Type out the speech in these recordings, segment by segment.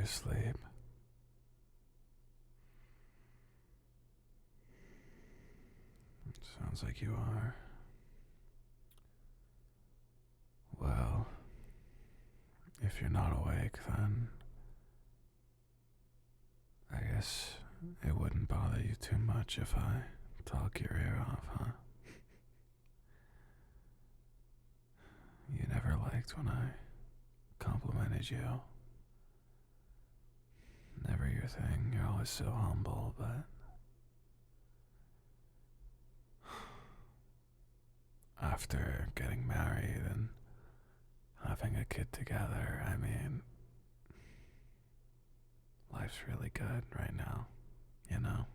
you're asleep. Sounds like you are. Well, if you're not awake, then I guess it wouldn't bother you too much if I talk your ear off, huh? You never liked when I complimented you. Never your thing, you're always so humble, but after getting married and having a kid together, I mean, life's really good right now, you know?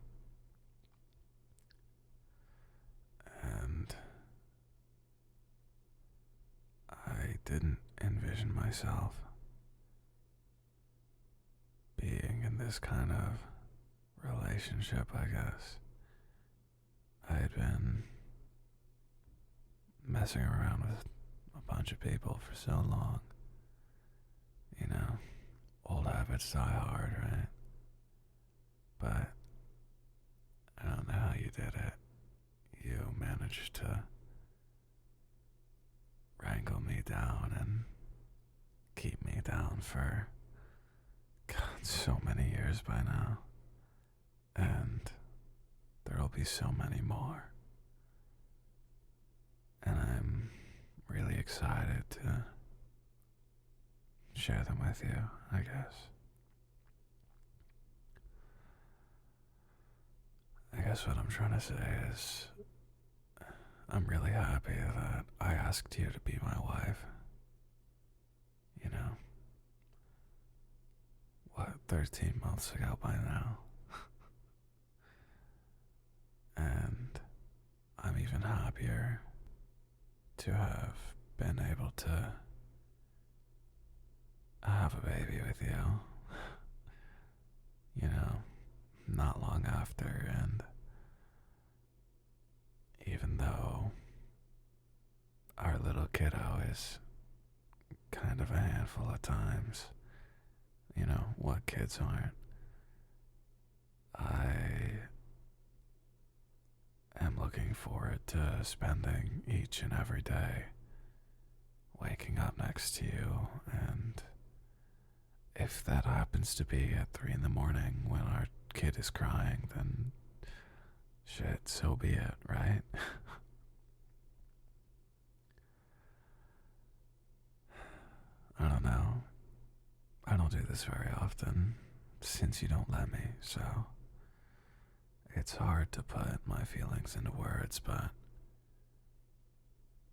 And I didn't envision myself being in this kind of relationship, I guess. I had been messing around with a bunch of people for so long. You know, old habits die hard, right? But I don't know how you did it. You managed to wrangle me down and keep me down for, God, so many years by now. And there'll be so many more. And I'm really excited to share them with you, I guess. I guess what I'm trying to say is I'm really happy that I asked you to be my wife. You know, what, 13 months ago by now? And I'm even happier to have been able to have a baby with you. You know, not long after, and even though our little kiddo is kind of a handful at times, you know, what kids aren't, I am looking forward to spending each and every day waking up next to you, and if that happens to be at 3 in the morning when our kid is crying, then shit, so be it, right? I don't know. I don't do this very often since you don't let me, so it's hard to put my feelings into words, but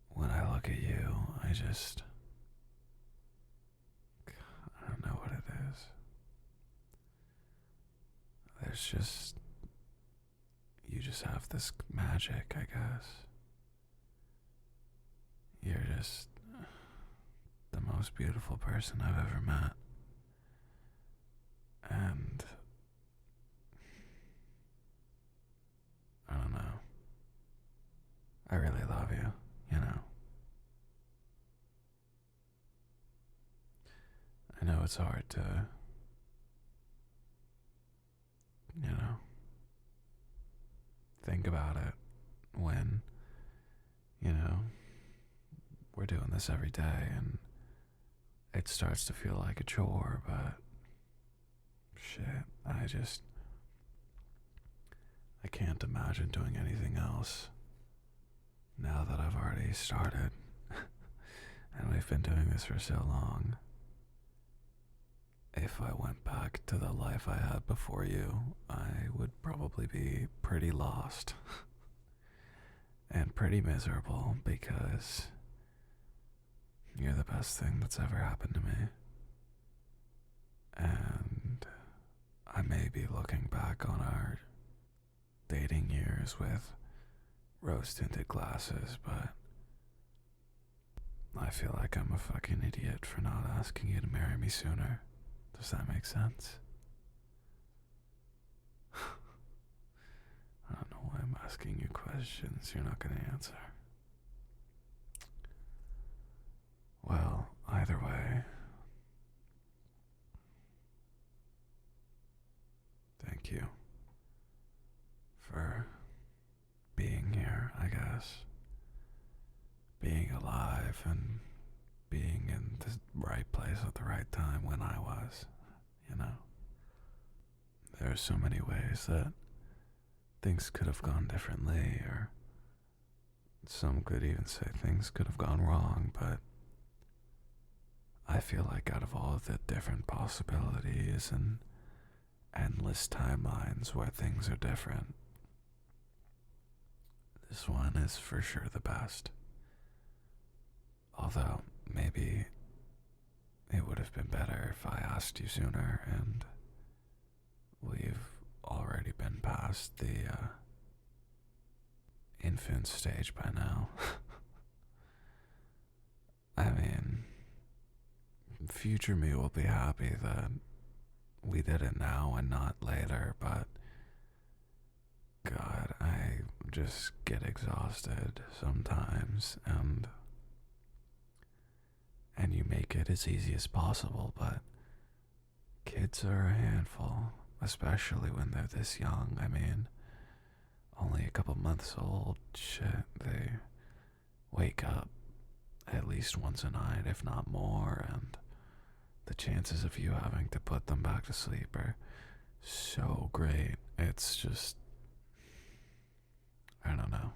when I look at you, I don't know what it is. You just have this magic, I guess. You're just the most beautiful person I've ever met. And I don't know. I really love you, you know. I know it's hard to, you know, think about it when, you know, we're doing this every day and it starts to feel like a chore, but shit, I can't imagine doing anything else now that I've already started and we've been doing this for so long. If I went back to the life I had before you, I would probably be pretty lost and pretty miserable because you're the best thing that's ever happened to me. And I may be looking back on our dating years with rose-tinted glasses, but I feel like I'm a fucking idiot for not asking you to marry me sooner. Does that make sense? I don't know why I'm asking you questions you're not going to answer. Well, either way, you for being here, I guess. Being alive and being in the right place at the right time when I was, you know. There are so many ways that things could have gone differently, or some could even say things could have gone wrong, but I feel like out of all of the different possibilities and endless timelines where things are different, this one is for sure the best. Although, maybe it would have been better if I asked you sooner, and we've already been past the infant stage by now. I mean, future me will be happy that we did it now and not later, but God, I just get exhausted sometimes, and you make it as easy as possible, but kids are a handful, especially when they're this young. I mean, only a couple months old, shit, they wake up at least once a night, if not more, and the chances of you having to put them back to sleep are so great. It's just, I don't know.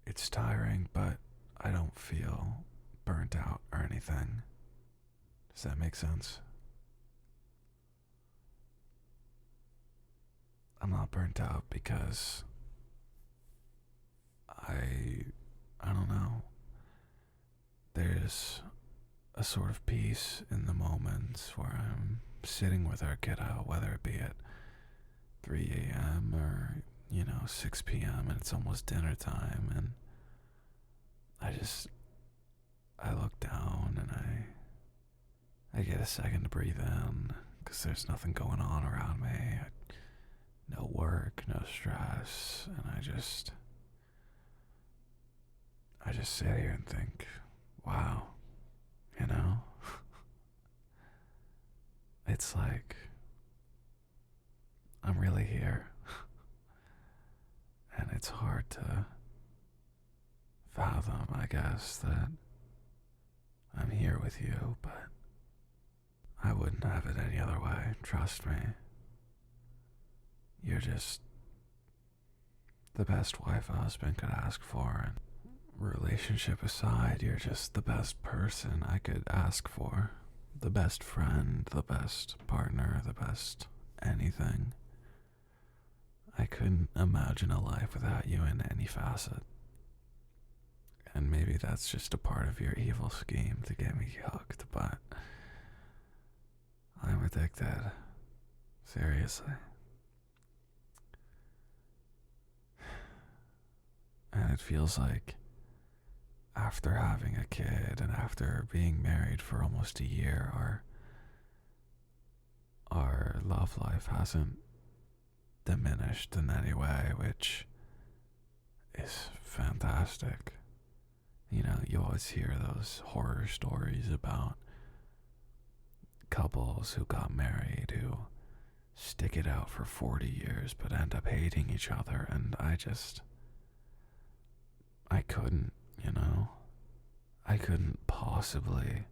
It's tiring, but I don't feel burnt out or anything. Does that make sense? I'm not burnt out because I don't know. There's a sort of peace in the moments where I'm sitting with our kiddo, whether it be at 3 a.m. or, 6 p.m. and it's almost dinner time, and I look down and I get a second to breathe in because there's nothing going on around me. No work, no stress, and I just sit here and think, wow, it's like I'm really here. And it's hard to fathom, I guess, that I'm here with you, but I wouldn't have it any other way, trust me. You're just the best wife a husband could ask for, and relationship aside, you're just the best person I could ask for. The best friend, the best partner, the best anything. I couldn't imagine a life without you in any facet. And maybe that's just a part of your evil scheme to get me hooked, but I'm addicted. Seriously. And it feels like after having a kid and after being married for almost a year, our love life hasn't diminished in any way, which is fantastic. You always hear those horror stories about couples who got married who stick it out for 40 years but end up hating each other, and I couldn't, I couldn't possibly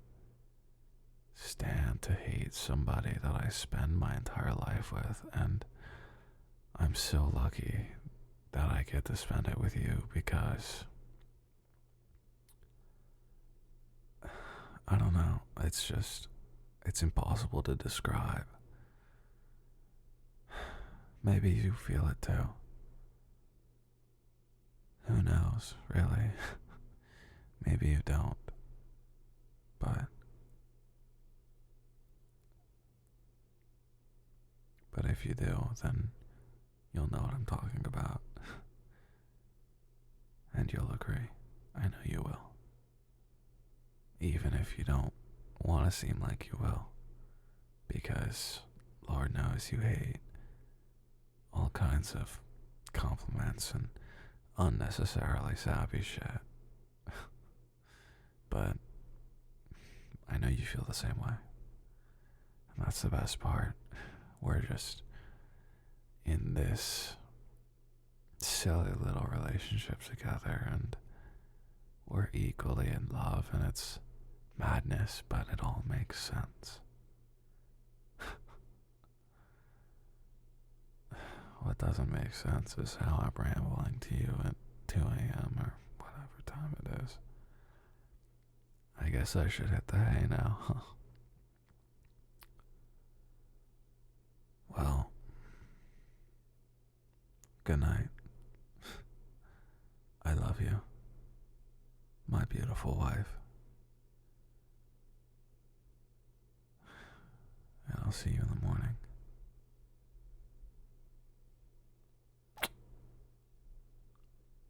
stand to hate somebody that I spend my entire life with, and I'm so lucky that I get to spend it with you because I don't know, it's impossible to describe. Maybe you feel it too. Who knows, really? Maybe you don't. But if you do, then you'll know what I'm talking about. And you'll agree. I know you will. Even if you don't want to seem like you will. Because Lord knows you hate all kinds of compliments and unnecessarily sappy shit. But I know you feel the same way. And that's the best part. we're just in this silly little relationship together, and we're equally in love, and it's madness, but it all makes sense. What doesn't make sense is how I'm rambling to you at 2 a.m. or whatever time it is. I guess I should hit the hay now, huh? Well, good night. I love you, my beautiful wife. And I'll see you in the morning.